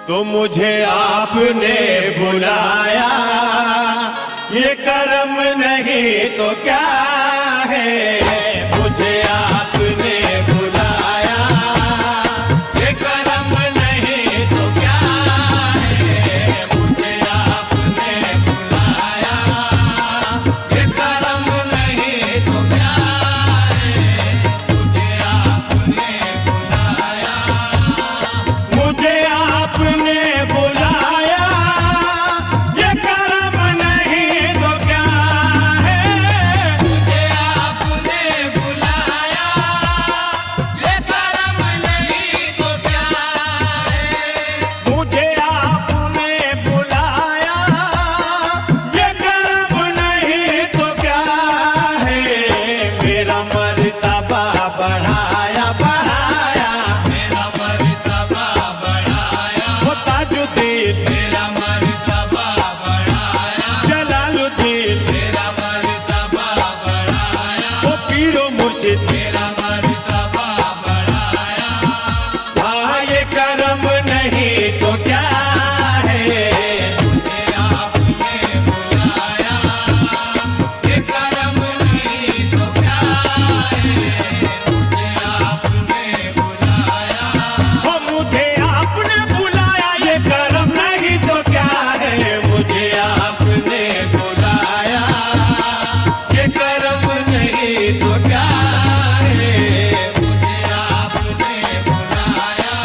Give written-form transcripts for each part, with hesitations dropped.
तो मुझे आपने बुलाया, ये कर्म नहीं तो क्या है। मुझे आपने बुलाया, ये कर्म नहीं तो क्या है। मुझे आपने बुलाया, ये कर्म नहीं तो क्या है। मुझे आपने बुलाया, मुझे आपने बुलाया, ये कर्म नहीं तो क्या है। मुझे आपने बुलाया, ये कर्म नहीं तो क्या है। मुझे आपने बुलाया, ये कर्म नहीं तो क्या है। मेरा मर्तबा बढ़ाया बढ़ाया, मेरा मर्तबा बढ़ाया। वो ताजुद्दीन मेरा मर्तबा बढ़ाया, जलालुद्दीन मेरा मर्तबा बढ़ाया। वो पीरो मुर्शिद मेरा मर्तबा बढ़ाया। हाँ ये कर्म नहीं तो क्या है। मुझे आपने बुलाया, ये कर्म नहीं तो क्या है। मुझे आपने बुलाया, ओ मुझे आपने बुलाया, ये कर्म नहीं तो क्या है। मुझे आपने बुलाया, ये कर्म नहीं तो क्या है। मुझे आपने बुलाया,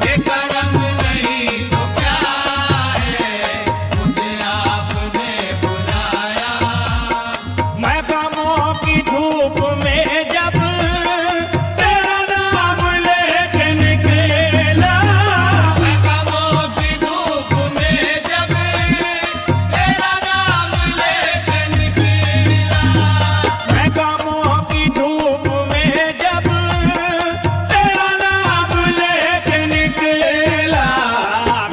ये कर्म नहीं तो क्या है। मुझे आपने बुलाया। मैं गमों की धूप में जब तेरा नाम लेके निकला, मैं गमों की धूप में जब तेरा नाम लेके निकला, मैं गमों की धूप में जब तेरा नाम लेके निकला,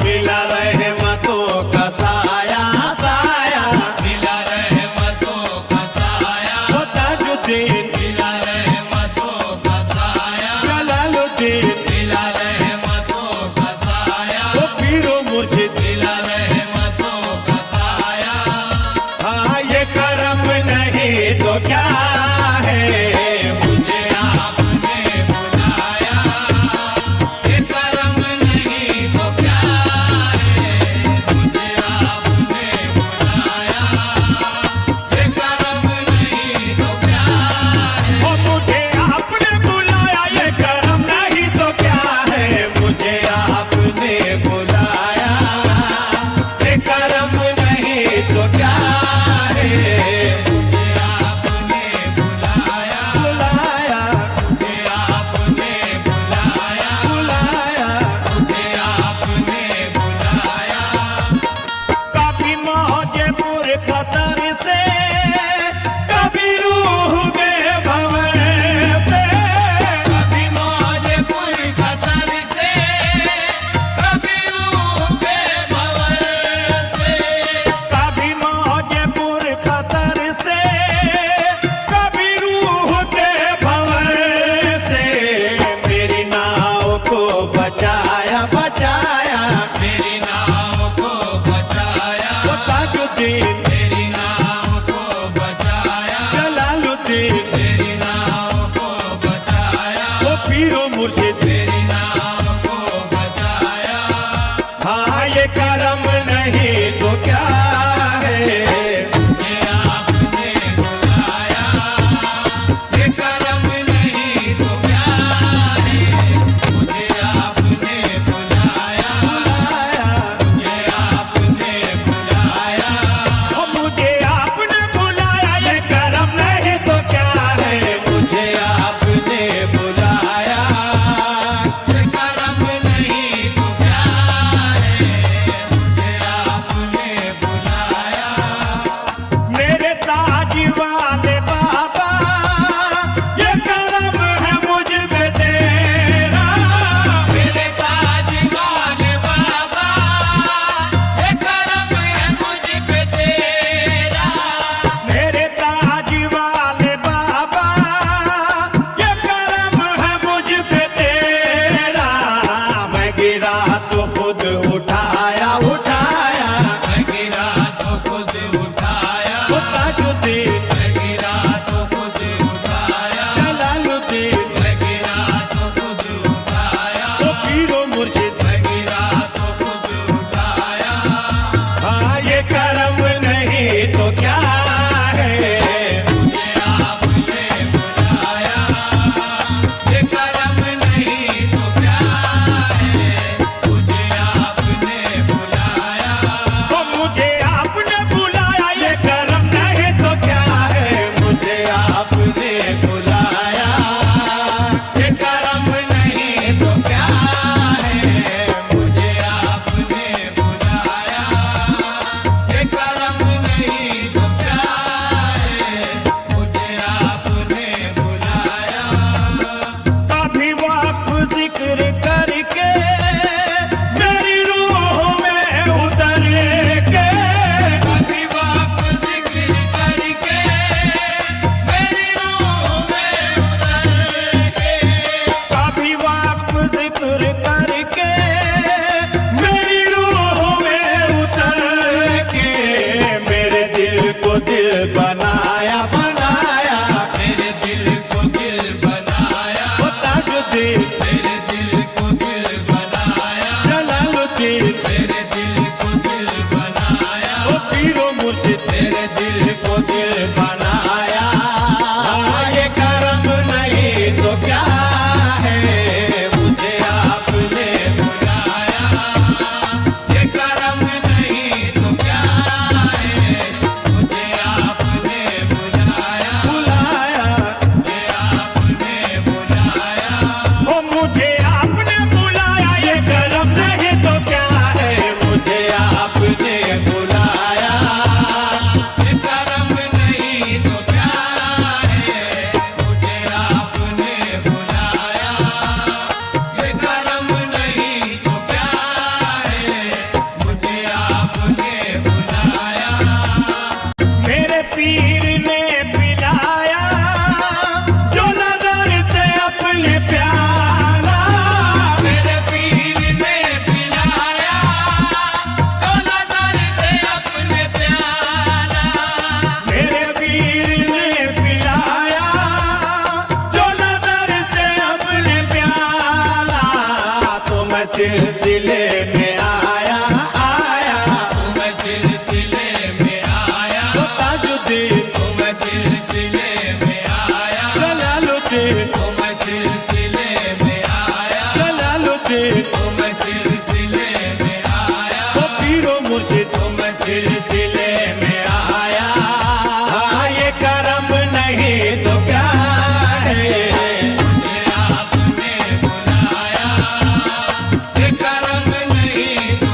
मिला रहमतों का साया साया, मिला रहमतों का साया। वो ताजुद्दीन मिला रहमतों का साया, जलालुद्दीन मिला रहमतों का साया। वो पीरो मुर्शिद मिला रहमतों का साया। हाँ ये कर्म नहीं तो क्या है। मुझे आपने बुलाया, ये कर्म नहीं तो क्या है। मुझे आपने बुलाया, ये कर्म नहीं तो क्या है। ओ मुझे आपने बुलाया, ये कर्म नहीं तो क्या है। मुझे आपने बुलाया, ये कर्म नहीं तो क्या है। मुझे आपने बुलाया, बुलाया। मुझे आपने बुलाया, बुलाया। मुझे आपने बुलाया। कभी मौजे पूरे खतर से, कभी रूह बेभंवर से, कभी मौजे पूरे खतर से, कभी रूह बेभंवर से, कभी मौजे पूरे खतर से, कभी रूह बेभंवर से। मेरी नाव को बचाया बचाया, मेरी नाव को बचाया। वो ताजुद्दीन मेरी नाव को बचाया, जलालुद्दीन मेरी नाव को बचाया। वो पीरो मुर्शिद मेरी नाव को बचाया। हाँ ये कर्म नहीं तो क्या है। मुझे आपने बुलाया, ये कर्म नहीं तो क्या है। मुझे आपने बुलाया, तो खुद उठाया उठाया, मैं गिरा तो खुद उठाया, ताजुद्दीन मैं गिरा तो खुद उठाया, जलालुद्दीन मैं गिरा तो खुद उठाया, वो पीरो मुर्शिद, मैं गिरा तो खुद उठाया। हाँ ये करम नहीं तो क्या है, मुझे आपने बुलाया, ये करम नहीं तो क्या है, मुझे आपने बुलाया, तो मुझे आपने बुलाया, ये करम नहीं तो क्या है, मुझे आपने बुलाया, ये करम नहीं तो क्या है, मुझे आपने बुलाया, ये करम नहीं तो क्या है, मुझे आपने बुलाया। कभी वक्त जिक्र करके मेरी रूह में उतर के, कभी वक्त जिक्र करके मेरी रूह में उतर के, कभी वक्त जिक्र करके मेरी रूह में उतर के, मेरे दिल को दिल बनाया बनाया, मेरे दिल को दिल बनाया, वो ताजुद्दीन मेरे दिल को दिल बनाया, जलालुद्दीन मेरे दिल को दिल बनाया, वो पीरो मुर्शिद, मेरे दिल को दिल बनाया। हाँ ये करम नहीं तो क्या है, मुझे आपने बुलाया, ये करम नहीं तो क्या है, मुझे आपने बुलाया, बुलाया, ये आपने बुलाया, ओ मुझे आपने बुलाया, ये करम नहीं तो क्या है, मुझे आपने बुलाया, ये करम नहीं तो क्या है, मुझे आपने बुलाया, ये करम नहीं तो क्या है, मुझे आपने बुलाया। मेरे पीर ने पिलाया जो नजर से अपने प्याला, मेरे पीर ने पिलाया जो नजर से अपने प्याला, मेरे पीर ने पिलाया जो नजर से अपने प्याला, तो मैं सिलसिले में आया आया, तो मैं सिलसिले में आया, तो ताजुद्दीन तो मैं सिलसिले में आया, जलालुद्दीन तो मैं सिलसिले में आया, जलालुद्दीन तो मैं सिलसिले में आया, वो पीरो मुर्शिद, तो मैं सिलसिले में आया। हाँ ये करम नहीं तो क्या है, मुझे आपने बुलाया, ये करम नहीं तो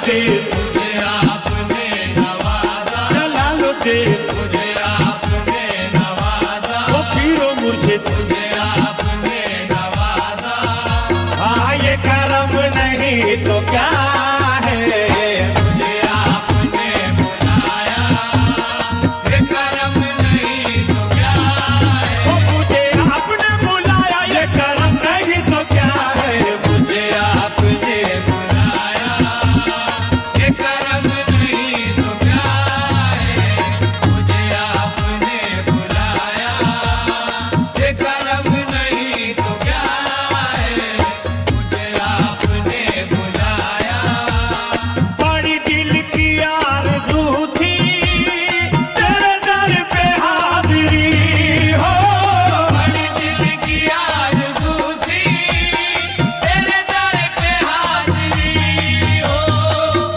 जलालुद्दीन मुझे आपने नवाजा, जलालुद्दीन मुझे आपने नवाजा, ओ पीरो मुर्शिद मुझे आपने नवाजा। हाँ ये करम नहीं तो क्या है, मुझे आपने बुलाया, ये करम नहीं तो क्या है। ओ मुझे आपने बुलाया ये करम नहीं तो क्या है, मुझे आपने बुलाया, ये करम नहीं तो क्या है। मुझे आपने बुलाया, ये करम नहीं तो क्या है। मुझे आपने बुलाया, बड़ी दिल की आरज़ू थी तेरे दर पे हाज़िरी हो, बड़ी दिल की आरज़ू थी तेरे दर पे हाज़िरी हो।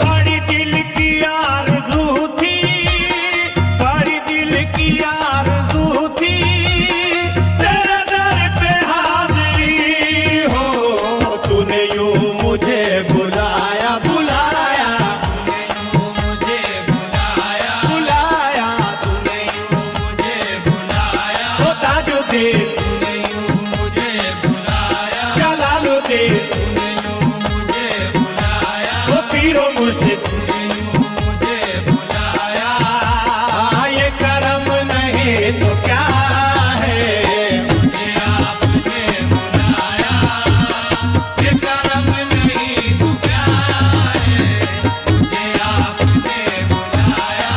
बड़ी दिल की आरज़ू थी, बड़ी दिल की आरज़ू थी तेरे दर पे हाज़िरी हो। तूने यूं मुझे बुलाया बुलाया तूने यूं मुझे बुलाया, बुलाया, तूने यूं मुझे बुलाया, ओ ताजुद्दीन तूने यूं मुझे बुलाया, जलालुद्दीन तूने यूं मुझे बुलाया, ओ पीरो मुर्शिद तूने यूं मुझे बुलाया। हाँ ये करम नहीं तो क्या है, मुझे आपने बुलाया, ये करम नहीं तो क्या है। मुझे आपने बुलाया,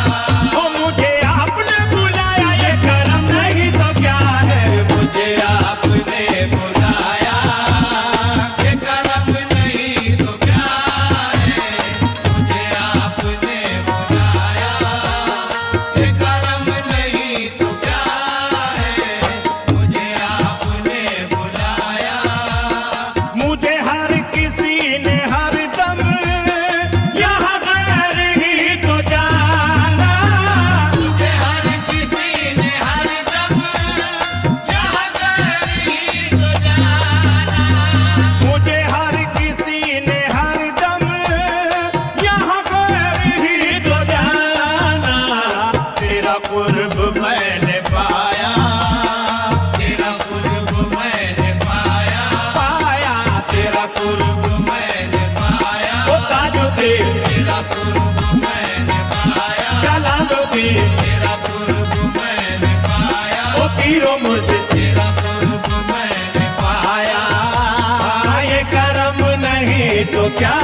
ओ मुझे आपने बुलाया ये करम नहीं तो क्या है, मुझे आपने बुलाया, ये करम नहीं तो क्या है। मुझे आपने बुलाया, ये करम नहीं तो क्या है। मुझे आपने बुलाया, मुझे हर किसी ने हर दम यहाँ गैर ही तो जाना, मुझे हर किसी ने हर दम यहाँ गैर ही तो जाना। मुझे हर किसी ने हर दम यहाँ गैर ही तो जाना। तेरा कुर्ब मैंने पाया तेरा कुर्ब मैंने पाया, पाया, तेरा कुर्ब मैंने पाया, ओ ताजुद्दीन तेरा कुर्ब मैंने पाया, जलालुद्दीन तेरा कुर्ब मैंने पाया, ओ पीरो मुर्शिद तेरा कुर्ब मैंने पाया। पाया। हाँ, ये करम नहीं तो क्या